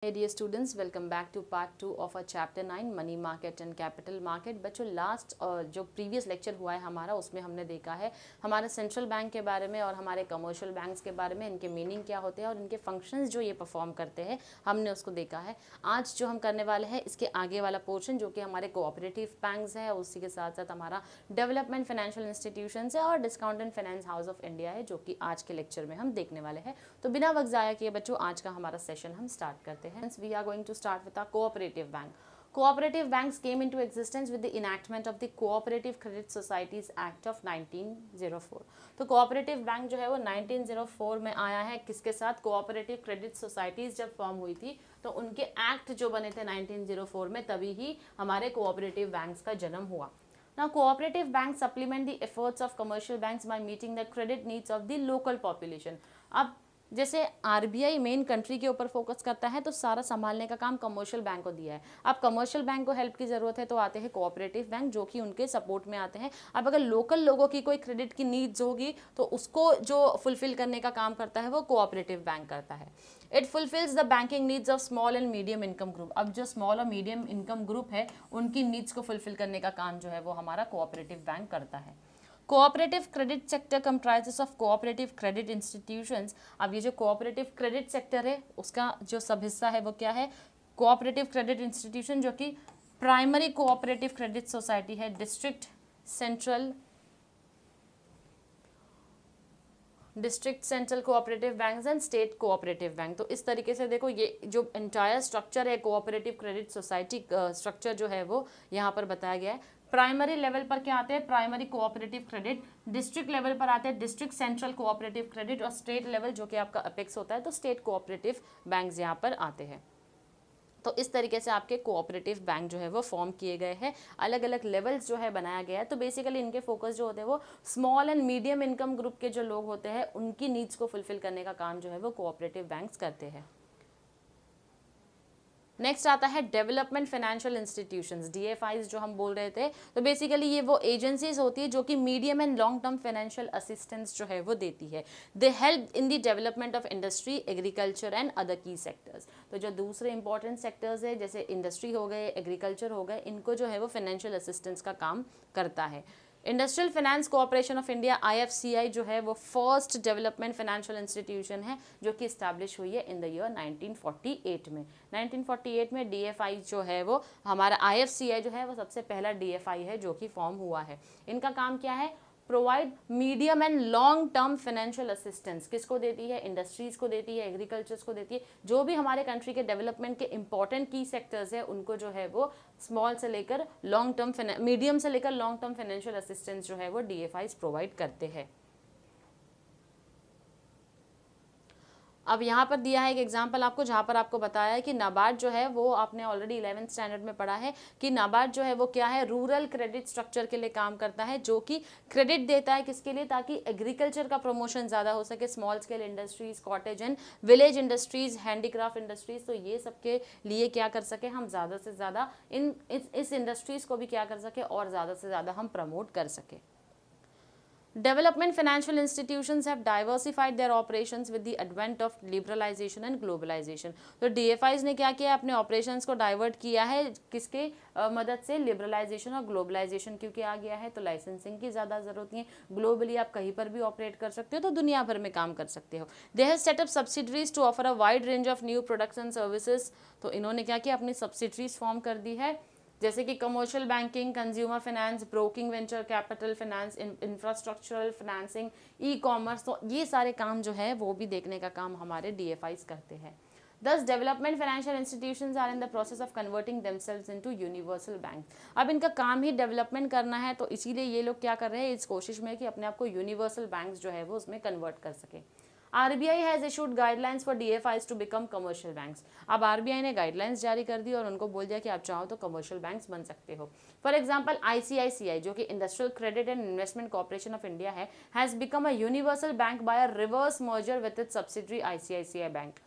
Hey dear students, welcome back to part 2 of our chapter 9 money market and capital market. बच्चों last जो previous lecture हुआ है हमारा, उसमें हमने देखा है हमारे सेंट्रल बैंक के बारे में और हमारे कमर्शियल बैंक्स के बारे में, इनके मीनिंग क्या होते हैं और इनके फंक्शंस जो ये परफॉर्म करते हैं, हमने उसको देखा है। आज जो हम करने वाले हैं इसके आगे वाला पोर्शन जो कि हमारे कोऑपरेटिव बैंक्स है, उसी के साथ साथ हमारा डेवलपमेंट फाइनेंशियल इंस्टीट्यूशन है और discount and finance house of India है, जो कि आज के लेक्चर में हम देखने वाले हैं। तो बिना वक्त ज़ाया किए बच्चों आज का हमारा सेशन हम स्टार्ट करते हैं। Hence, we are going to start with our cooperative bank. Cooperative banks came into existence with the enactment of the Cooperative Credit Societies Act of 1904. तो cooperative bank जो है वो 1904 में आया है। किसके साथ? cooperative credit societies जब फॉर्म हुई थी तो उनके एक्ट जो बने थे 1904 में, तभी ही हमारे cooperative banks का जन्म हुआ। Now, cooperative banks supplement the efforts of commercial banks by meeting the credit needs of the local population. अब जैसे आरबीआई मेन कंट्री के ऊपर फोकस करता है तो सारा संभालने का काम कमर्शियल बैंक को दिया है। अब कमर्शियल बैंक को हेल्प की ज़रूरत है तो आते हैं कोऑपरेटिव बैंक, जो कि उनके सपोर्ट में आते हैं। अब अगर लोकल लोगों की कोई क्रेडिट की नीड्स होगी तो उसको जो फुलफिल करने का काम करता है वो कोऑपरेटिव बैंक करता है। It fulfils the banking needs of small and medium income group. अब जो स्मॉल और मीडियम इनकम ग्रुप है उनकी नीड्स को फुलफिल करने का काम जो है वो हमारा कोऑपरेटिव बैंक करता है। Cooperative credit sector comprises of cooperative credit institutions. अब ये जो कोऑपरेटिव क्रेडिट सेक्टर है उसका जो सब हिस्सा है वो क्या है? कोऑपरेटिव क्रेडिट इंस्टीट्यूशन, जो कि प्राइमरी कोऑपरेटिव क्रेडिट सोसाइटी है, district central cooperative banks and state cooperative bank. तो इस तरीके से देखो ये जो एंटायर स्ट्रक्चर है कोऑपरेटिव क्रेडिट सोसाइटी स्ट्रक्चर जो है वो यहाँ पर बताया गया है। प्राइमरी लेवल पर क्या आते हैं? Primary cooperative credit. District level पर आते हैं डिस्ट्रिक्ट सेंट्रल कोऑपरेटिव क्रेडिट, और स्टेट लेवल जो कि आपका अपेक्स होता है तो स्टेट कोऑपरेटिव बैंक्स यहाँ पर आते हैं। तो इस तरीके से आपके कोऑपरेटिव बैंक जो है वो फॉर्म किए गए हैं, अलग अलग लेवल्स जो है बनाया गया है। तो बेसिकली इनके फोकस जो होते हैं वो small and medium income group के जो लोग होते हैं उनकी नीड्स को फुलफिल करने का काम जो है वो कोऑपरेटिव बैंक्स करते हैं। नेक्स्ट आता है डेवलपमेंट फाइनेंशियल इंस्टीट्यूशंस, डीएफआईज जो हम बोल रहे थे। तो बेसिकली ये वो एजेंसीज होती है जो कि medium and long term financial assistance जो है वो देती है। They help in the development of industry, agriculture and other की सेक्टर्स। तो जो दूसरे इंपॉर्टेंट सेक्टर्स है जैसे इंडस्ट्री हो गए, एग्रीकल्चर हो गए, इनको जो है वो फाइनेंशियल असिस्टेंस का काम करता है। Industrial finance corporation of India IFCI जो है वो फर्स्ट डेवलपमेंट फाइनेंशियल इंस्टीट्यूशन है जो कि इस्टेब्लिश हुई है इन द ईयर 1948 में। 1948 में डीएफआई जो है वो हमारा आईएफसीआई जो है वो सबसे पहला डीएफआई है जो कि फॉर्म हुआ है। इनका काम क्या है? Provide medium and long term financial assistance. किसको देती है? इंडस्ट्रीज को देती है, एग्रीकल्चर्स को देती है। जो भी हमारे कंट्री के डेवलपमेंट के इंपॉर्टेंट की सेक्टर्स है उनको जो है वो स्मॉल से लेकर लॉन्ग टर्म, मीडियम से लेकर लॉन्ग टर्म फाइनेंशियल असिस्टेंस जो है वो डीएफआईज प्रोवाइड करते हैं। अब यहाँ पर दिया है एक एग्जांपल आपको, जहाँ पर आपको बताया है कि नाबार्ड जो है वो आपने ऑलरेडी 11th स्टैंडर्ड में पढ़ा है कि नाबार्ड जो है वो क्या है? रूरल क्रेडिट स्ट्रक्चर के लिए काम करता है, जो कि क्रेडिट देता है किसके लिए? ताकि एग्रीकल्चर का प्रमोशन ज़्यादा हो सके, small scale industries, cottage and village industries, handicraft industries. तो ये सबके लिए क्या कर सके हम? ज़्यादा से ज़्यादा इस इंडस्ट्रीज़ को भी क्या कर सके और ज़्यादा से ज़्यादा हम प्रमोट कर सके। Development financial institutions have diversified their operations with the advent of liberalization and globalization. तो DFIs ने क्या किया? अपने operations को divert किया है किसके मदद से? liberalization और globalization क्योंकि आ गया है तो licensing की ज़्यादा ज़रूरत नहीं है। globally आप कहीं पर भी operate कर सकते हो, तो दुनिया भर में काम कर सकते हो। They have set up subsidiaries to offer a wide range of new products and services. तो इन्होंने क्या किया? अपनी subsidiaries form कर दी है, जैसे कि commercial banking, consumer finance, broking, venture capital finance, infrastructural financing, e commerce. तो ये सारे काम जो है वो भी देखने का काम हमारे डीएफआईज करते हैं। Thus, development financial institutions are in the process of converting themselves into universal banks. अब इनका काम ही डेवलपमेंट करना है, तो इसीलिए ये लोग क्या कर रहे हैं? इस कोशिश में कि अपने आप को यूनिवर्सल बैंक्स जो है वो उसमें कन्वर्ट कर सके। RBI has issued guidelines for DFIs to become commercial banks. अब RBI ने गाइडलाइंस जारी कर दी और उनको बोल दिया कि आप चाहो तो कमर्शियल बैंक्स बन सकते हो। फॉर एग्जाम्पल ICICI जो कि industrial credit and investment corporation of India है, has become a universal bank by a reverse merger with its subsidiary ICICI bank.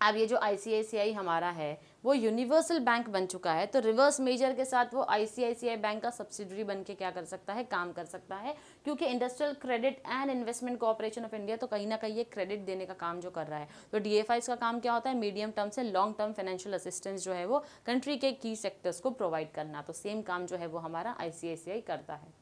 अब ये जो ICICI हमारा है वो यूनिवर्सल बैंक बन चुका है, तो रिवर्स मेजर के साथ वो ICICI बैंक का सब्सिडरी बन के क्या कर सकता है, काम कर सकता है, क्योंकि industrial credit and investment corporation of India तो कहीं ना कहीं ये क्रेडिट देने का काम जो कर रहा है। तो DFIs का काम क्या होता है, मीडियम टर्म से लॉन्ग टर्म फाइनेंशियल असिस्टेंस जो है वो कंट्री के की सेक्टर्स को प्रोवाइड करना, तो सेम काम जो है वो हमारा ICICI करता है।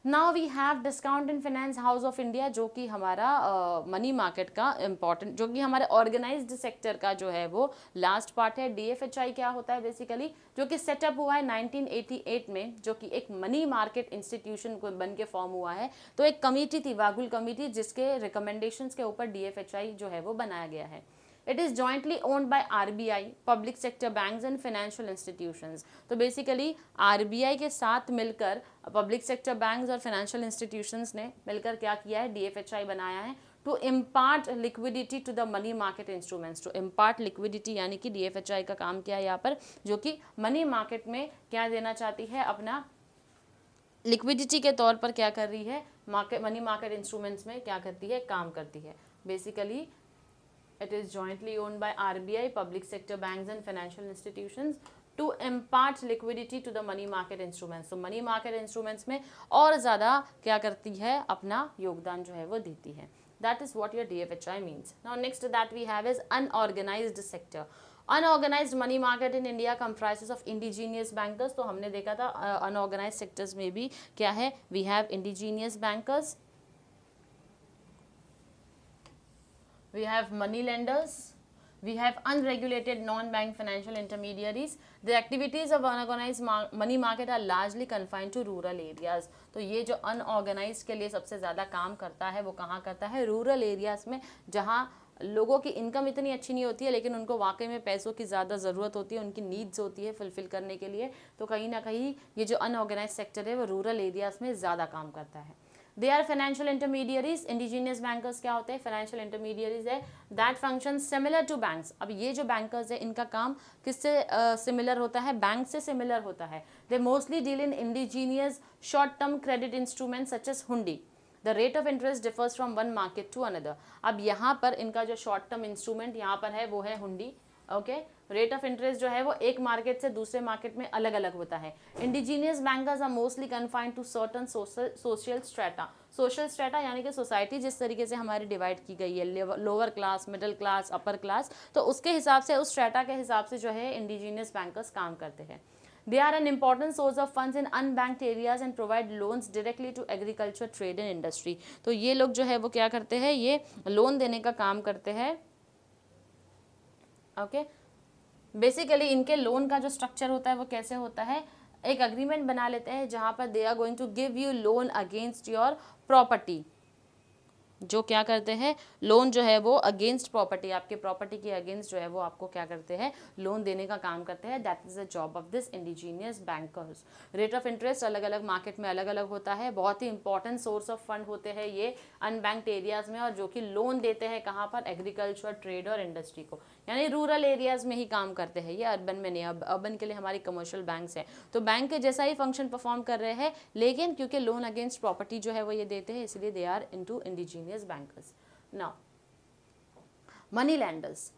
Now we have discount in finance house of India, जो कि हमारा मनी मार्केट का इम्पॉर्टेंट, जो कि हमारे ऑर्गेनाइज्ड सेक्टर का जो है वो लास्ट पार्ट है। DFHI क्या होता है बेसिकली, जो कि सेटअप हुआ है 1988 में, जो कि एक मनी मार्केट इंस्टीट्यूशन को बन के फॉर्म हुआ है। तो एक कमेटी थी, वागुल कमेटी, जिसके रिकमेंडेशंस के ऊपर DFHI जो है वो बनाया गया है। It is jointly owned by RBI, public sector banks and financial institutions. तो बेसिकली RBI के साथ मिलकर पब्लिक सेक्टर बैंक्स और फाइनेंशियल इंस्टीट्यूशंस ने मिलकर क्या किया है, DFHI बनाया है to impart liquidity to the money market instruments. To impart liquidity यानी कि DFHI का काम क्या है यहाँ पर, जो कि मनी मार्केट में क्या देना चाहती है, अपना लिक्विडिटी के तौर पर क्या कर रही है, मनी मार्केट इंस्ट्रूमेंट्स में क्या करती है, काम करती है। Basically it is jointly owned by RBI, public sector banks and financial institutions to impart liquidity to the money market instruments। तो मनी मार्केट इंस्ट्रूमेंट्स में और ज़्यादा क्या करती है, अपना योगदान जो है वो देती है। That is what your DFHI means. Now next that we have is unorganized sector. Unorganized money market in India comprises of indigenous bankers। तो हमने देखा था unorganized sectors में भी क्या है, we have indigenous bankers, we have money lenders, we have unregulated non-bank financial intermediaries. The activities of unorganized money market are largely confined to rural areas। तो ये जो unorganized के लिए सबसे ज़्यादा काम करता है वो कहाँ करता है, रूरल एरियाज़ में, जहाँ लोगों की इनकम इतनी अच्छी नहीं होती है लेकिन उनको वाकई में पैसों की ज़्यादा ज़रूरत होती है, उनकी नीड्स होती है फुलफिल करने के लिए। तो कहीं ना कहीं ये जो अनऑर्गेनाइज सेक्टर है वो रूरल एरियाज़ में ज़्यादा काम करता है। They are financial intermediaries. Indigenous bankers क्या होते हैं, फाइनेंशियल इंटरमीडियरीज है that function similar to banks. अब ये जो बैंकर्स है इनका काम किससे सिमिलर होता है, बैंक से सिमिलर होता है। They mostly deal in indigenous short term credit instrument such as hundi. The rate of interest differs from one market to another. अब यहाँ पर इनका जो शॉर्ट टर्म इंस्ट्रूमेंट यहाँ पर है वो है हुंडी। ओके, रेट ऑफ इंटरेस्ट जो है वो एक मार्केट से दूसरे मार्केट में अलग अलग होता है। Indigenous bankers are mostly confined to certain social strata. Social strata यानी कि सोसाइटी जिस तरीके से हमारी डिवाइड की गई है, lower class, middle class, upper class, तो उसके हिसाब से, उस स्ट्रेटा के हिसाब से जो है इंडिजीनियस बैंकर्स काम करते हैं। They are an important source of funds in unbanked areas and provide loans directly to agriculture, trade and industry। तो ये लोग जो है वो क्या करते हैं, ये लोन देने का काम करते हैं। ओके, बेसिकली इनके लोन का जो स्ट्रक्चर होता है वो कैसे होता है, एक अग्रीमेंट बना लेते हैं जहाँ पर they are going to give you loan against your property. जो क्या करते हैं, लोन जो है वो अगेंस्ट प्रॉपर्टी, आपके प्रॉपर्टी के अगेंस्ट जो है वो आपको क्या करते हैं, लोन देने का काम करते हैं। That is the job of this indigenous bankers. Rate of interest अलग अलग मार्केट में अलग अलग होता है। बहुत ही इंपॉर्टेंट सोर्स ऑफ फंड होते हैं ये अनबैंक्ड एरियाज़ में, और जो कि लोन देते हैं कहाँ पर, एग्रीकल्चर, ट्रेड और इंडस्ट्री को, यानी रूरल एरियाज़ में ही काम करते हैं ये, अर्बन में नहीं। अब अर्बन के लिए हमारी कमर्शियल बैंक्स हैं, तो बैंक के जैसा ही फंक्शन परफॉर्म कर रहे हैं, लेकिन क्योंकि लोन अगेंस्ट प्रॉपर्टी जो है वो ये देते हैं, इसलिए they are into indigenous bankers. Now money lenders,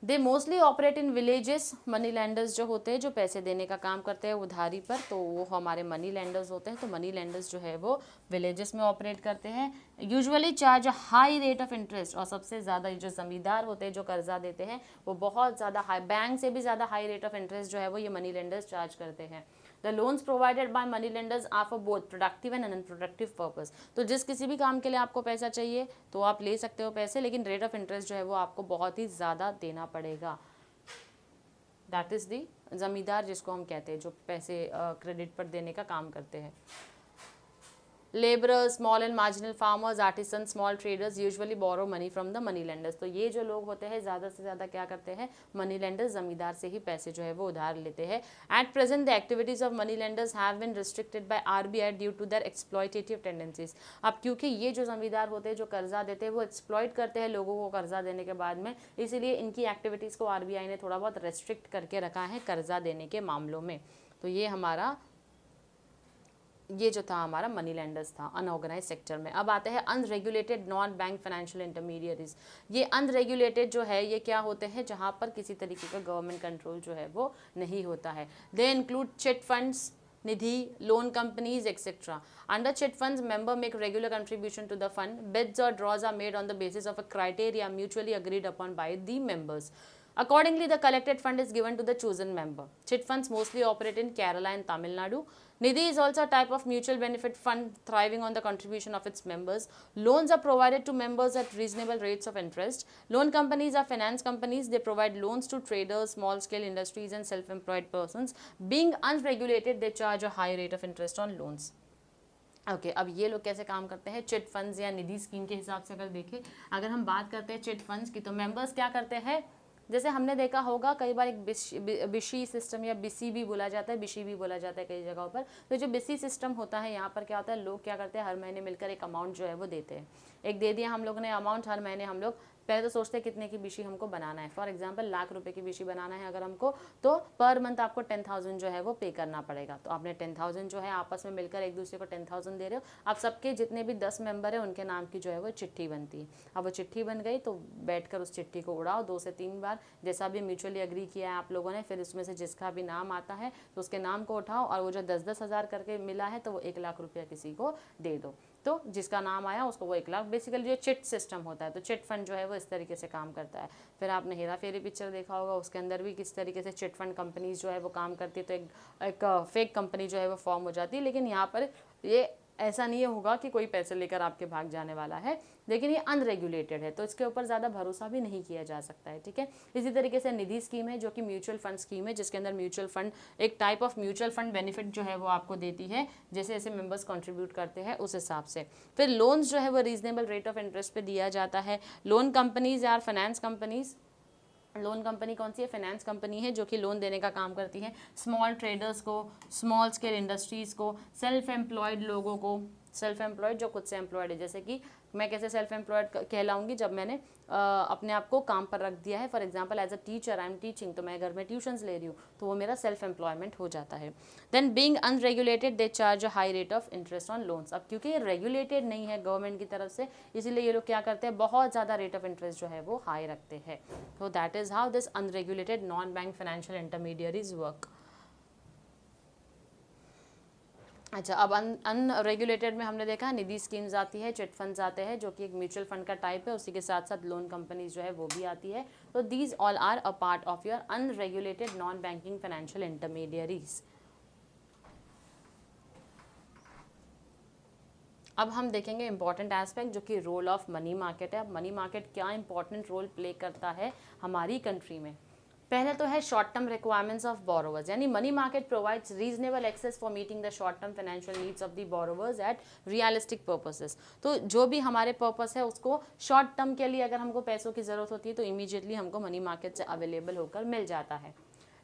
they mostly operate in villages. Money lenders जो होते हैं, जो पैसे देने का काम करते हैं उधारी पर, तो वो हमारे मनी लैंडर्स होते हैं। तो मनी लैंडर्स जो है वो विलेजेस में ऑपरेट करते हैं। Usually charge high rate of interest, और सबसे ज़्यादा जो जमींदार होते हैं जो कर्जा देते हैं वो बहुत ज़्यादा हाई, बैंक से भी ज़्यादा हाई रेट ऑफ इंटरेस्ट जो है वो ये मनी लैंडर्स चार्ज करते हैं। The loans provided by money lenders are for both productive and unproductive purpose. तो जिस किसी भी काम के लिए आपको पैसा चाहिए तो आप ले सकते हो पैसे, लेकिन रेट ऑफ इंटरेस्ट जो है वो आपको बहुत ही ज़्यादा देना पड़ेगा। दैट इज़ दी जमींदार जिसको हम कहते हैं, जो पैसे क्रेडिट पर देने का काम करते हैं। Labourers, small and marginal farmers, artisan, small traders usually borrow money from the money lenders. तो ये जो लोग होते हैं ज़्यादा से ज़्यादा क्या करते हैं, मनी लेंडर्स, जमींदार से ही पैसे जो है वो उधार लेते हैं। At present the activities of money lenders have been restricted by RBI due to their exploitative tendencies. अब क्योंकि ये जो जमींदार होते हैं जो कर्जा देते हैं वो एक्सप्लॉयट करते हैं लोगों को कर्जा देने के बाद में, इसीलिए इनकी एक्टिविटीज़ को RBI ने थोड़ा बहुत रेस्ट्रिक्ट करके रखा है कर्जा देने के मामलों में। तो ये हमारा, ये जो था हमारा मनी लेंडर्स था अनऑर्गेनाइज सेक्टर में। अब आते हैं unregulated non bank financial intermediaries. ये अनरेगुलेटेड जो है ये क्या होते हैं, जहाँ पर किसी तरीके का गवर्नमेंट कंट्रोल जो है वो नहीं होता है। They include chit funds, Nidhi, loan companies etcetera. Under chit funds, member make regular contribution to the fund. Bids or draws are made on the basis of a criteria mutually agreed upon by the members. Accordingly, the collected fund is given to the chosen member. Chit funds mostly operate in Kerala and Tamil Nadu. Nidhi is also a type of mutual benefit fund thriving on the contribution of its members. Loans are provided to members at reasonable rates of interest. Loan companies are finance companies. They provide loans to traders, small-scale industries and self-employed persons. Being unregulated, they charge a high rate of interest on loans. Okay अब ये लोग कैसे काम करते हैं, chit funds या निधि scheme के हिसाब से अगर देखें, अगर हम बात करते हैं चिट फंड्स की, तो मेंबर्स क्या करते हैं, जैसे हमने देखा होगा कई बार एक बिशी सिस्टम या बिसी भी बोला जाता है, बिशी भी बोला जाता है कई जगहों पर। तो जो बिसी सिस्टम होता है यहाँ पर क्या होता है, लोग क्या करते हैं हर महीने मिलकर एक अमाउंट जो है वो देते हैं। एक दे दिया हम लोग ने अमाउंट, हर महीने हम लोग पहले तो सोचते हैं कितने की बिशी हमको बनाना है। फॉर एग्जांपल ₹1,00,000 की बिशी बनाना है अगर हमको, तो पर मंथ आपको 10,000 जो है वो पे करना पड़ेगा। तो आपने 10,000 जो है आपस में मिलकर एक दूसरे को 10,000 दे रहे हो। अब सबके जितने भी 10 मेंबर है उनके नाम की जो है वो चिट्ठी बनती है। अब वो चिट्ठी बन गई तो बैठकर उस चिट्ठी को उड़ाओ 2 से 3 बार, जैसा भी म्यूचुअली एग्री किया है आप लोगों ने। फिर उसमें से जिसका भी नाम आता है तो उसके नाम को उठाओ और वो जो 10-10 हज़ार करके मिला है तो वो ₹1,00,000 किसी को दे दो। तो जिसका नाम आया उसको वो 1,00,000, बेसिकली जो चिट सिस्टम होता है। तो चिट फंड जो है वो इस तरीके से काम करता है। फिर आपने हेरा फेरी पिक्चर देखा होगा, उसके अंदर भी किस तरीके से चिट फंड कंपनीज जो है वो काम करती है। तो एक फेक कंपनी जो है वो फॉर्म हो जाती है। लेकिन यहाँ पर ये ऐसा नहीं होगा कि कोई पैसे लेकर आपके भाग जाने वाला है, लेकिन ये अनरेगुलेटेड है तो इसके ऊपर ज़्यादा भरोसा भी नहीं किया जा सकता है, ठीक है। इसी तरीके से निधि स्कीम है जो कि म्यूचुअल फंड स्कीम है, जिसके अंदर म्यूचुअल फंड एक type of mutual fund benefit जो है वो आपको देती है, जैसे जैसे मेंबर्स कंट्रीब्यूट करते हैं उस हिसाब से। फिर लोन्स जो है वो रीजनेबल रेट ऑफ इंटरेस्ट पे दिया जाता है। Loan companies are finance companies. Loan company कौन सी है, फाइनेंस कंपनी है जो कि लोन देने का काम करती है स्मॉल ट्रेडर्स को, स्मॉल स्केल इंडस्ट्रीज़ को, सेल्फ एम्प्लॉयड लोगों को। सेल्फ एम्प्लॉयड जो खुद से एम्प्लॉयड है, जैसे कि मैं कैसे सेल्फ एम्प्लॉयड कहलाऊंगी, जब मैंने अपने आप को काम पर रख दिया है। For example as a teacher I am teaching, तो मैं घर में ट्यूशन्स ले रही हूँ तो वो मेरा सेल्फ एम्प्लॉयमेंट हो जाता है। Then being unregulated they charge a high rate of interest on loans. अब क्योंकि ये रेगुलेटेड नहीं है गवर्नमेंट की तरफ से, इसीलिए ये लोग क्या करते हैं, बहुत ज़्यादा रेट ऑफ इंटरेस्ट जो है वो हाई रखते हैं। तो that is how this unregulated non bank financial intermediaries work. अच्छा, अब अनरेगुलेटेड में हमने देखा निधि स्कीम्स आती है, चिट फंड्स आते हैं जो कि एक म्यूचुअल फंड का टाइप है, उसी के साथ साथ लोन कंपनीज जो है वो भी आती है। तो these all are a part of your unregulated non banking financial intermediaries. अब हम देखेंगे इंपॉर्टेंट एस्पेक्ट जो कि रोल ऑफ मनी मार्केट है। अब मनी मार्केट क्या इंपॉर्टेंट रोल प्ले करता है हमारी कंट्री में। पहले तो है short term requirements of borrowers, यानी money market provides reasonable access for meeting the short term financial needs of the borrowers at realistic purposes. तो जो भी हमारे पर्पस है उसको शॉर्ट टर्म के लिए अगर हमको पैसों की ज़रूरत होती है तो इमीडिएटली हमको मनी मार्केट से अवेलेबल होकर मिल जाता है।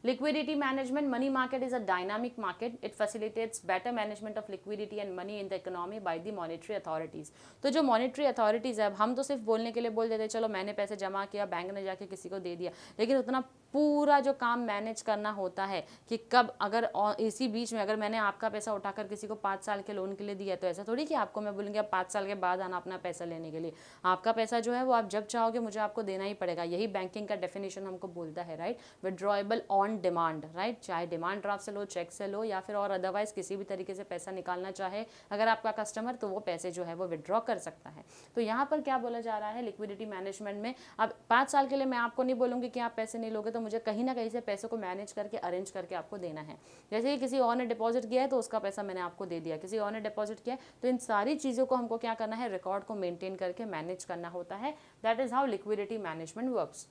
Liquidity management, money market is a dynamic market. It facilitates better management of liquidity and money in the economy by the monetary authorities. तो जो monetary authorities है, अब हम तो सिर्फ बोलने के लिए बोल देते चलो मैंने पैसे जमा किया, बैंक ने जाके किसी को दे दिया, लेकिन उतना पूरा जो काम मैनेज करना होता है कि कब अगर इसी बीच में अगर मैंने आपका पैसा उठाकर किसी को 5 साल के लोन के लिए दिया तो ऐसा थोड़ी कि आपको मैं बोलूँगी आप 5 साल के बाद आना अपना पैसा लेने के लिए। आपका पैसा जो है वो आप जब चाहोगे मुझे आपको देना ही पड़ेगा। यही बैंकिंग का डेफिनेशन हमको बोलता है, right. Withdrawable on demand, right. चाहे डिमांड ड्राफ्ट से लो, चेक से लो, या फिर और अदरवाइज किसी भी तरीके से पैसा निकालना चाहे अगर आपका कस्टमर, तो वो पैसे जो है वो विड्रॉ कर सकता है। तो यहाँ पर क्या बोला जा रहा है लिक्विडिटी मैनेजमेंट में, अब 5 साल के लिए मैं आपको नहीं बोलूँगी कि आप पैसे नहीं लोगे, तो मुझे कहीं ना कहीं से पैसों को मैनेज करके अरेंज करके आपको देना है। जैसे कि किसी और ने डिपॉजिट किया है तो उसका पैसा मैंने आपको दे दिया, किसी और ने डिपॉजिट किया है, तो इन सारी चीज़ों को हमको क्या करना है, रिकॉर्ड को मेंटेन करके मैनेज करना होता है। That is how liquidity management works.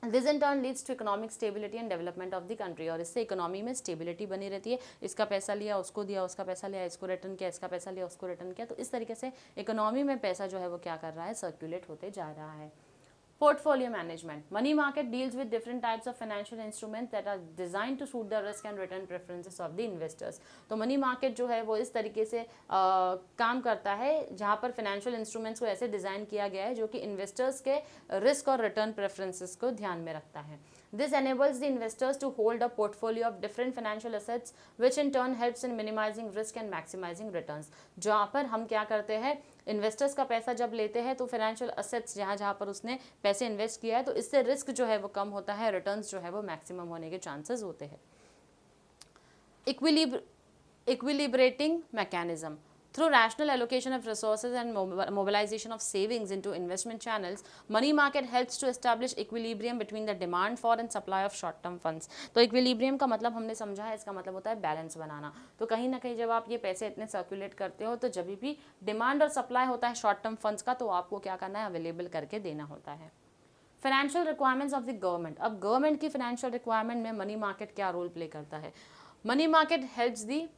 This in turn leads to economic stability and development of the country, और इससे इकोनॉमी में स्टेबिलिटी बनी रहती है। इसका पैसा लिया उसको दिया, उसका पैसा लिया इसको रिटर्न किया, इसका पैसा लिया उसको रिटर्न किया, तो इस तरीके से इकोनॉमी में पैसा जो है वो क्या कर रहा है, सर्कुलेट होते जा रहा है। Portfolio management. Money market deals with different types of financial instruments that are designed to suit the risk and return preferences of the investors. तो मनी मार्केट जो है वो इस तरीके से काम करता है जहाँ पर फाइनेंशियल इंस्ट्रूमेंट्स को ऐसे डिज़ाइन किया गया है जो कि इन्वेस्टर्स के रिस्क और रिटर्न प्रेफरेंसेस को ध्यान में रखता है. This enables the investors to hold a portfolio of different financial assets, which in turn helps in minimizing risk and maximizing returns. जहाँ पर हम क्या करते हैं, इन्वेस्टर्स का पैसा जब लेते हैं तो फाइनेंशियल असेट्स जहाँ पर उसने पैसे इन्वेस्ट किया है तो इससे रिस्क जो है वो कम होता है, रिटर्न्स जो है वो मैक्सिमम होने के चांसेस होते हैं. Equilibrating mechanism. Through rational allocation of resources and mobilization of savings into investment channels, money market helps to establish equilibrium between the demand for and supply of short term funds. तो equilibrium का मतलब हमने समझा है, इसका मतलब होता है बैलेंस बनाना. तो कहीं ना कहीं जब आप ये पैसे इतने सर्कुलेट करते हो तो जब भी डिमांड और सप्लाई होता है शॉर्ट टर्म फंड्स का तो आपको क्या करना है, अवेलेबल करके देना होता है. Financial requirements of the government. अब गवर्नमेंट की फाइनेंशियल रिक्वायरमेंट में मनी मार्केट क्या रोल प्ले करता है. Money market helps the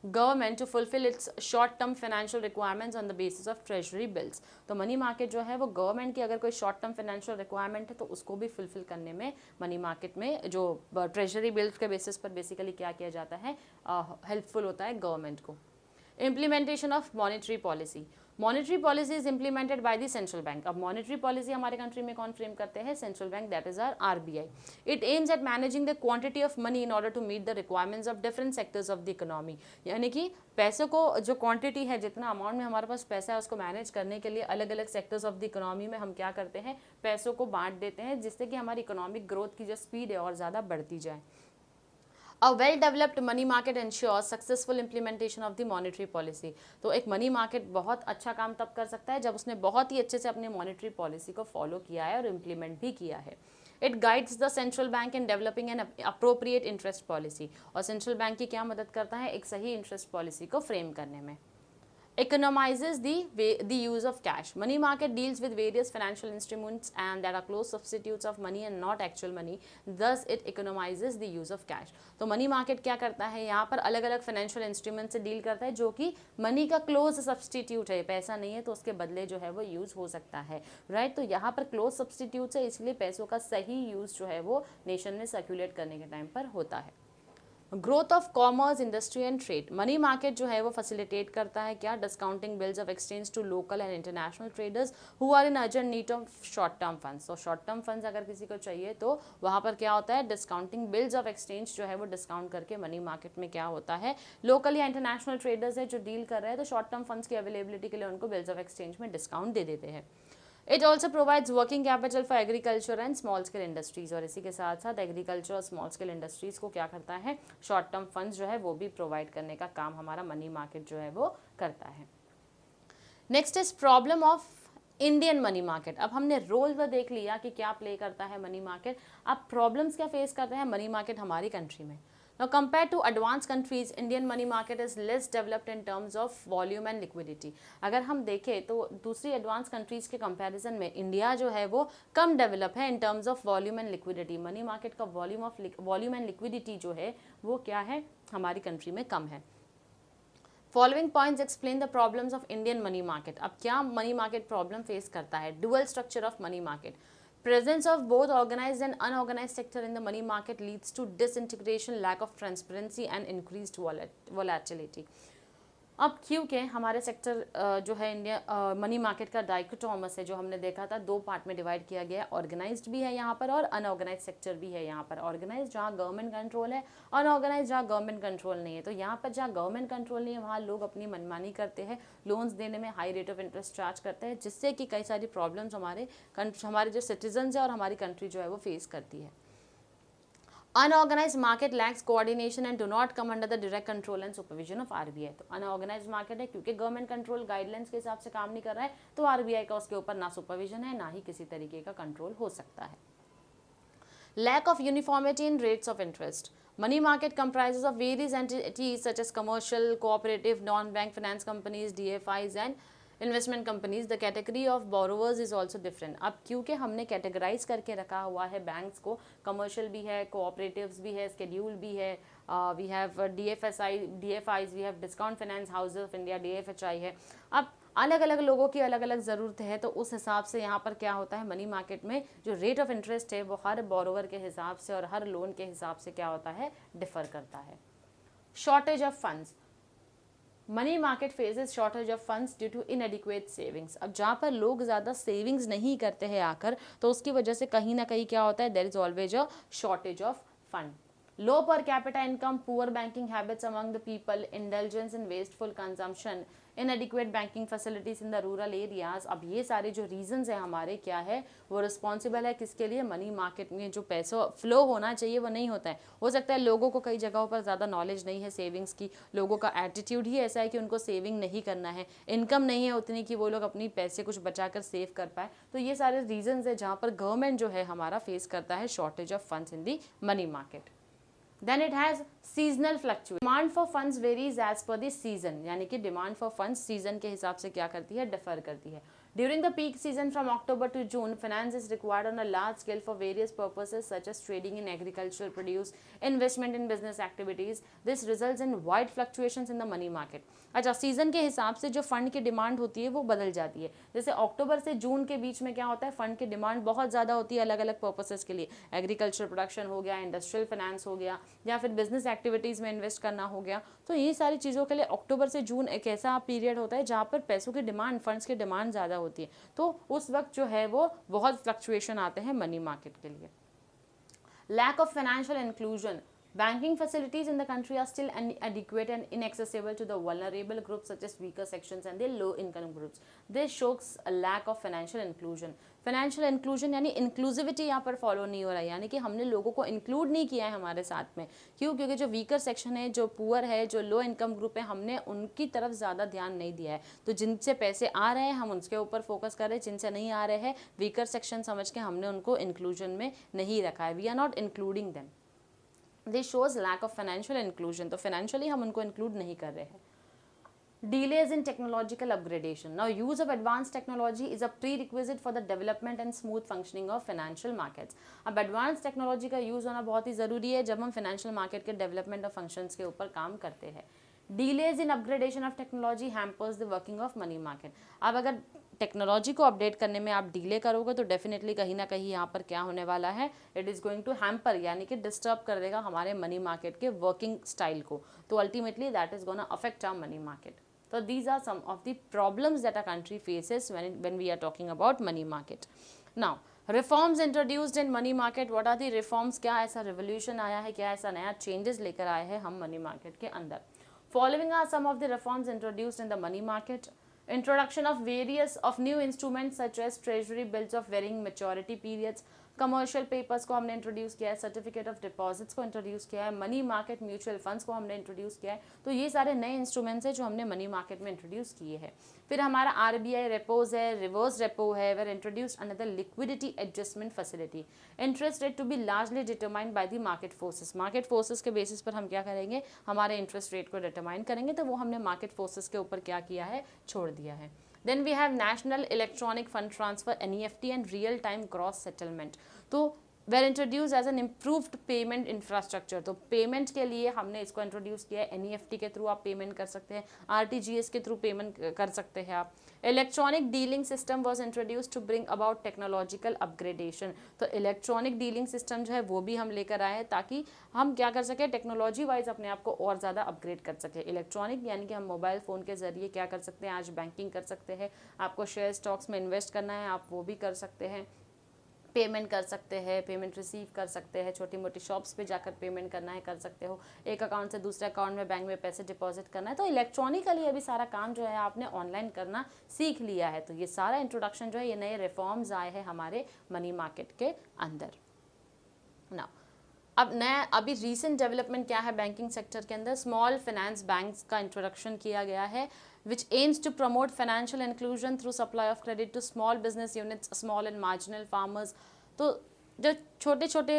government to fulfil its short term financial requirements on the basis of treasury bills. तो मनी मार्केट जो है वो गवर्नमेंट की अगर कोई शॉर्ट टर्म फाइनेंशियल रिक्वायरमेंट है तो उसको भी फुलफिल करने में मनी मार्केट में जो ट्रेजरी बिल्स के बेसिस पर बेसिकली क्या किया जाता है, हेल्पफुल होता है गवर्नमेंट को. Implementation of monetary policy. Monetary policy is implemented by the central bank. अब मॉनेटरी पॉलिसी हमारे कंट्री में कौन फ्रेम करते हैं, central bank, that is our RBI. It aims at managing the quantity of money in order to meet the requirements of different sectors of the economy. यानी कि पैसों को जो क्वांटिटी है, जितना अमाउंट में हमारे पास पैसा है उसको मैनेज करने के लिए अलग अलग सेक्टर्स ऑफ द इकोनॉमी में हम क्या करते हैं, पैसों को बांट देते हैं जिससे कि हमारी इकोनॉमिक ग्रोथ की जो स्पीड है और ज़्यादा बढ़ती जाए. A well-developed money market ensures successful implementation of the monetary policy. तो एक मनी मार्केट बहुत अच्छा काम तब कर सकता है जब उसने बहुत ही अच्छे से अपनी मॉनेटरी पॉलिसी को फॉलो किया है और इम्प्लीमेंट भी किया है. It guides the central bank in developing an appropriate interest policy. और सेंट्रल बैंक की क्या मदद करता है, एक सही इंटरेस्ट पॉलिसी को फ्रेम करने में. Economizes the use of cash. Money market deals with various financial instruments and that are close substitutes of money and not actual money. Thus, it economizes the use of cash. तो money market क्या करता है, यहाँ पर अलग अलग financial instrument से deal करता है जो कि मनी का क्लोज सब्सटीट्यूट है. पैसा नहीं है तो उसके बदले जो है वो यूज़ हो सकता है, राइट. तो यहाँ पर क्लोज सब्सटीट्यूट है, इसलिए पैसों का सही यूज़ जो है वो नेशन में सर्कुलेट करने के टाइम पर होता है. Growth of commerce, industry and trade. Money market जो है वो फैसिलिटेट करता है क्या, discounting bills of exchange to local and international traders who are in urgent need of short term funds. तो शॉर्ट टर्म फंड्स अगर किसी को चाहिए तो वहाँ पर क्या होता है, डिस्काउंटिंग बिल्स ऑफ एक्सचेंज जो है वो डिस्काउंट करके मनी मार्केट में क्या होता है, लोकल या इंटरनेशनल ट्रेडर्स है जो डील कर रहे हैं तो शॉर्ट टर्म फंड्स की अवेलेबिलिटी के लिए उनको बिल्स ऑफ एक्सचेंज में डिस्काउंट दे देते हैं. It also provides working capital for agriculture and small scale industries. और इसी के साथ साथ एग्रीकल्चर और स्मॉल स्केल इंडस्ट्रीज को क्या करता है, शॉर्ट टर्म फंड्स जो है वो भी प्रोवाइड करने का काम हमारा मनी मार्केट जो है वो करता है. Next is problem of Indian money market. अब हमने रोल तो देख लिया कि क्या प्ले करता है मनी मार्केट. अब प्रॉब्लम्स क्या फेस करते हैं मनी मार्केट हमारी कंट्री में. Now compared to advanced countries, Indian money market is less developed in terms of volume and liquidity. अगर हम देखें तो दूसरी एडवांस कंट्रीज के कंपैरिजन में इंडिया जो है वो कम डेवलप है in terms of volume and liquidity. Money market का वॉल्यूम एंड लिक्विडिटी जो है वो क्या है, हमारी कंट्री में कम है. Following points explain the problems of Indian money market. अब क्या मनी मार्केट प्रॉब्लम फेस करता है, dual structure of money market. Presence of both organized and unorganized sector in the money market leads to disintegration, lack of transparency and increased volatility. अब क्योंकि हमारे sector जो है India money market का dichotomous है, जो हमने देखा था दो पार्ट में डिवाइड किया गया है. ऑर्गेनाइज्ड भी है यहाँ पर और अनऑर्गेनाइज्ड सेक्टर भी है यहाँ पर. ऑर्गेनाइज्ड जहाँ गवर्नमेंट कंट्रोल है, अनऑर्गेनाइज्ड जहाँ गवर्नमेंट कंट्रोल नहीं है. तो यहाँ पर जहाँ गवर्नमेंट कंट्रोल नहीं है वहाँ लोग अपनी मनमानी करते हैं, लोन्स देने में high rate of interest charge करते हैं, जिससे कि कई सारी प्रॉब्लम्स हमारे जो सिटीजन्स है और हमारी कंट्री जो है वो फेस करती है. Unorganized market lacks coordination and do not come under the direct control and supervision of RBI. तो unorganized market है क्योंकि गवर्नमेंट कंट्रोल गाइडलाइंस के हिसाब से काम नहीं कर रहा है तो RBI का उसके ऊपर ना सुपरविजन है ना ही किसी तरीके का कंट्रोल हो सकता है. Lack of uniformity in rates of interest. Money market comprises of various entities such as commercial, cooperative, non-bank finance companies, DFIs and investment companies. The category of borrowers is also different. अब क्योंकि हमने categorise करके रखा हुआ है banks को, commercial भी है, कोऑपरेटिव्स भी है, स्केड्यूल भी है, we have DFIs, we have discount finance houses of India, DFHI है. अब अलग अलग लोगों की अलग अलग ज़रूरत है, तो उस हिसाब से यहाँ पर क्या होता है, मनी मार्केट में जो रेट ऑफ इंटरेस्ट है वो हर बोरोवर के हिसाब से और हर लोन के हिसाब से क्या होता है, डिफर करता है। Shortage of funds, money market faces shortage of funds due to inadequate savings. अब जहाँ पर लोग ज़्यादा सेविंग्स नहीं करते हैं आकर, तो उसकी वजह से कहीं ना कहीं क्या होता है, there is always a shortage of fund. Low per capita income, poor banking habits among the people, indulgence in wasteful consumption, inadequate banking facilities in the rural areas. अब ये सारे जो रीजंस हैं हमारे क्या है, वो रिस्पॉन्सिबल है किसके लिए, मनी मार्केट में जो पैसा फ्लो होना चाहिए वो नहीं होता है। हो सकता है लोगों को कई जगहों पर ज़्यादा नॉलेज नहीं है सेविंग्स की, लोगों का एटीट्यूड ही ऐसा है कि उनको सेविंग नहीं करना है, इनकम नहीं है उतनी कि वो लोग अपनी पैसे कुछ बचा कर सेव कर पाए। तो ये सारे रीजंस है जहाँ पर गवर्नमेंट जो है हमारा फेस करता है shortage of funds in the money market. Then it has seasonal fluctuation. Demand for funds varies as per the season, यानी कि डिमांड फॉर फंड्स सीजन के हिसाब से क्या करती है, डिफर करती है। During the peak season from October to June, finance is required on a large scale for various purposes such as trading in agricultural produce, investment in business activities. This results in wide fluctuations in the money market. अच्छा, season के हिसाब से जो fund की demand होती है वो बदल जाती है। जैसे अक्टूबर से जून के बीच में क्या होता है, फंड की डिमांड बहुत ज़्यादा होती है अलग अलग पर्पसेस के लिए, एग्रीकल्चर प्रोडक्शन हो गया, इंडस्ट्रियल फाइनेंस हो गया, या फिर बिजनेस एक्टिविटीज़ में इन्वेस्ट करना हो गया। तो ये सारी चीज़ों के लिए अक्टूबर से जून एक ऐसा पीरियड होता है जहाँ पर पैसों की डिमांड, फंड्स की डिमांड ज़्यादा होती है, तो उस वक्त जो है वो बहुत फ्लक्चुएशन आते हैं मनी मार्केट के लिए। Lack of financial inclusion, banking facilities in the country are still inadequate and inaccessible to the vulnerable groups such as weaker sections and the low income groups. This shows a lack of financial inclusion. Financial inclusion यानी inclusivity यहाँ पर follow नहीं हो रहा है, यानी कि हमने लोगों को इंक्लूड नहीं किया है हमारे साथ में। क्यों? क्योंकि जो वीकर सेक्शन है, जो पुअर है, जो लो इनकम ग्रुप है, हमने उनकी तरफ ज़्यादा ध्यान नहीं दिया है। तो जिनसे पैसे आ रहे हैं हम उसके ऊपर फोकस कर रहे हैं, जिनसे नहीं आ रहे हैं वीकर सेक्शन समझ के हमने उनको इंक्लूजन में नहीं रखा है। We are not including them. This shows lack of financial inclusion, तो फाइनेंशियली हम उनको इंक्लूड नहीं कर रहे हैं। Delays in technological upgradation. Now, use of advanced technology is a prerequisite for the development and smooth functioning of financial markets. अब advanced technology का use होना बहुत ही ज़रूरी है जब हम financial market के development और functions के ऊपर काम करते हैं। Delays in upgradation of technology hampers the working of money market. अब अगर टेक्नोलॉजी को अपडेट करने में आप डिले करोगे तो डेफिनेटली कहीं ना कहीं यहाँ पर क्या होने वाला है, it is going to hamper, यानी कि डिस्टर्ब कर देगा हमारे मनी मार्केट के वर्किंग स्टाइल को। तो ultimately that is gonna affect our money market. So these are some of the problems that our country faces when we are talking about money market. Now, reforms introduced in money market. What are the reforms? क्या ऐसा revolution आया है, क्या ऐसा नया changes लेकर आए हैं हम money market के अंदर? Following are some of the reforms introduced in the money market. Introduction of various of new instruments such as treasury bills of varying maturity periods. Commercial papers को हमने इंट्रोड्यूस किया है, सर्टिफिकेट ऑफ डिपॉजिट्स को introduce किया है, money market mutual funds को हमने introduce किया है। तो ये सारे नए इंस्ट्रूमेंट्स हैं जो हमने मनी मार्केट में इंट्रोड्यूस किए हैं। फिर हमारा आरबीआई रेपोज है, रिवर्स रेपो है, were introduced another liquidity adjustment facility. Interest rate to be largely determined by the market forces. Market forces के बेसिस पर हम क्या करेंगे, हमारे इंटरेस्ट रेट को डिटरमाइन करेंगे, तो वो हमने मार्केट फोर्सेस के ऊपर क्या किया है, छोड़ दिया है। Then we have National Electronic Fund Transfer NEFT and Real Time Gross Settlement. तो were introduced as an improved payment infrastructure. तो पेमेंट के लिए हमने इसको इंट्रोड्यूस किया है। NEFT के थ्रू आप पेमेंट कर सकते हैं, RTGS के थ्रू पेमेंट कर सकते हैं आप। Electronic dealing system was introduce to bring about technological upgradation. तो इलेक्ट्रॉनिक डीलिंग सिस्टम जो है वो भी हम लेकर आए हैं ताकि हम क्या कर सकें, टेक्नोलॉजी वाइज अपने आप को और ज़्यादा अपग्रेड कर सकें। इलेक्ट्रॉनिक यानी कि हम मोबाइल फ़ोन के ज़रिए क्या कर सकते हैं, आज बैंकिंग कर सकते हैं। आपको शेयर स्टॉक्स में इन्वेस्ट करना है, आप वो भी कर सकते हैं। पेमेंट कर सकते हैं, पेमेंट रिसीव कर सकते हैं, छोटी मोटी शॉप्स पे जाकर पेमेंट करना है कर सकते हो, एक अकाउंट से दूसरे अकाउंट में बैंक में पैसे डिपॉजिट करना है। तो इलेक्ट्रॉनिकली अभी सारा काम जो है आपने ऑनलाइन करना सीख लिया है। तो ये सारा इंट्रोडक्शन जो है, ये नए रिफॉर्म्स आए हैं हमारे मनी मार्केट के अंदर। ना अब नया अभी रीसेंट डेवलपमेंट क्या है बैंकिंग सेक्टर के अंदर, स्मॉल फाइनेंस बैंक्स का इंट्रोडक्शन किया गया है which aims to promote financial inclusion through supply of credit to small business units, small and marginal farmers. तो जो छोटे छोटे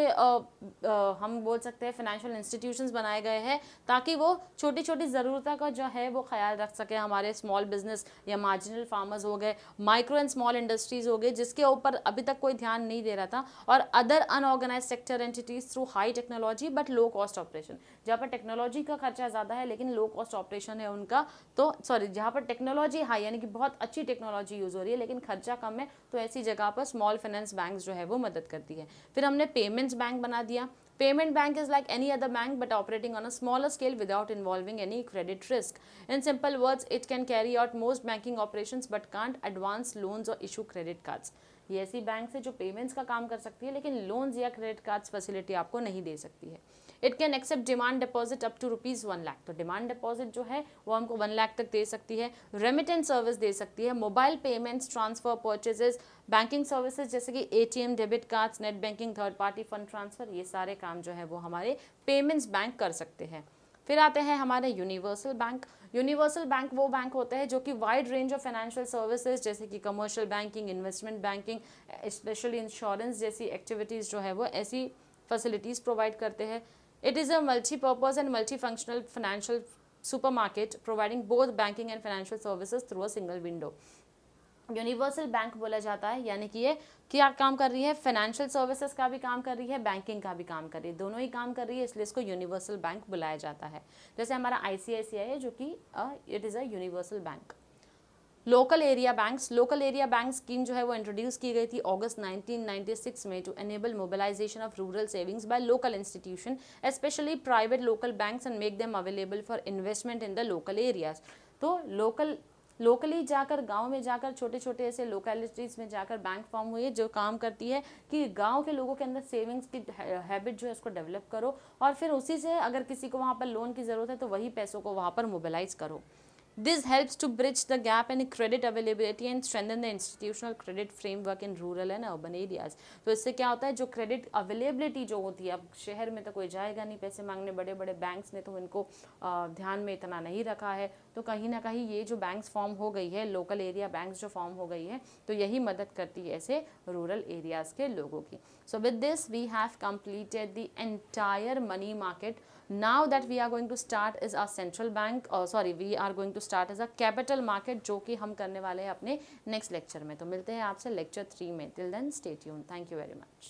हम बोल सकते हैं फाइनेंशियल इंस्टीट्यूशंस बनाए गए हैं ताकि वो छोटी छोटी ज़रूरतों का जो है वो ख्याल रख सके। हमारे स्मॉल बिजनेस या मार्जिनल फार्मर्स हो गए, माइक्रो एंड स्मॉल इंडस्ट्रीज हो गए, जिसके ऊपर अभी तक कोई ध्यान नहीं दे रहा था, और other unorganise sector entities through high technology but low cost operation. जहाँ पर टेक्नोलॉजी का खर्चा ज़्यादा है लेकिन लो कॉस्ट ऑपरेशन है उनका, तो सॉरी जहाँ पर टेक्नोलॉजी हाई यानी कि बहुत अच्छी टेक्नोलॉजी यूज़ हो रही है लेकिन खर्चा कम है, तो ऐसी जगह पर स्मॉल फाइनेंस बैंक जो है वो मदद करती है। फिर हमने पेमेंट्स बैंक बना दिया। Payment bank is like any other bank but operating on a smaller scale without involving any credit risk. In simple words, it can carry out most banking operations but can't advance loans or issue credit cards. ये ऐसी bank है जो payments का काम कर सकती है लेकिन लोन्स या क्रेडिट कार्ड्स फैसिलिटी आपको नहीं दे सकती है। It can accept demand deposit up to ₹1,00,000, तो डिमांड डिपॉजिट जो है वो हमको 1 लाख तक दे सकती है। रेमिटेंस सर्विस दे सकती है, mobile payments, transfer, purchases, banking services जैसे कि ATM, debit cards, net banking, third party fund transfer, ये सारे काम जो है वो हमारे पेमेंट्स बैंक कर सकते हैं। फिर आते हैं हमारे यूनिवर्सल बैंक। यूनिवर्सल बैंक वो बैंक होते हैं जो कि wide range of financial services जैसे कि commercial banking, investment banking, specially insurance जैसी एक्टिविटीज़ जो है वो ऐसी फैसिलिटीज़ प्रोवाइड करते हैं। It is a multipurpose and multi functional financial supermarket providing both banking and financial services through a single window. Universal bank बोला जाता है यानी कि ये क्या काम कर रही है, फाइनेंशियल सर्विसेज का भी काम कर रही है, बैंकिंग का भी काम कर रही है, दोनों ही काम कर रही है, इसलिए इसको यूनिवर्सल बैंक बुलाया जाता है। जैसे हमारा ICICI है जो कि it is a universal bank. Local area banks, local area bank scheme जो है वो इंट्रोड्यूस की गई थी अगस्त 1996 में to enable mobilisation of rural savings by local institution specially private local banks and make them available for investment in the local areas. तो locally जाकर, गांव में जाकर, छोटे छोटे ऐसे लोकेलिटीज़ में जाकर बैंक फॉर्म हुई है जो काम करती है कि गांव के लोगों के अंदर सेविंग्स की हैबिट जो है उसको डेवलप करो और फिर उसी से अगर किसी को वहाँ पर लोन की ज़रूरत है तो वही पैसों को वहाँ पर मोबिलाइज करो। This helps to bridge the gap in credit availability and strengthen the institutional credit framework in rural and urban areas. तो इससे क्या होता है, जो क्रेडिट अवेलेबिलिटी जो होती है, अब शहर में तो कोई जाएगा नहीं पैसे मांगने, बड़े बड़े बैंक्स ने तो इनको ध्यान में इतना नहीं रखा है, तो कहीं ना कहीं ये जो बैंक्स फॉर्म हो गई है, लोकल एरिया बैंक्स जो फॉर्म हो गई है, तो यही मदद करती है ऐसे रूरल एरियाज़ के लोगों की। So with this we have completed the entire money market. Now that we are going to start is our central bank, we are going to start as a capital market, जो कि हम करने वाले हैं अपने नेक्स्ट लेक्चर में। तो मिलते हैं आपसे लेक्चर 3 में। Till then stay tuned. Thank you very much.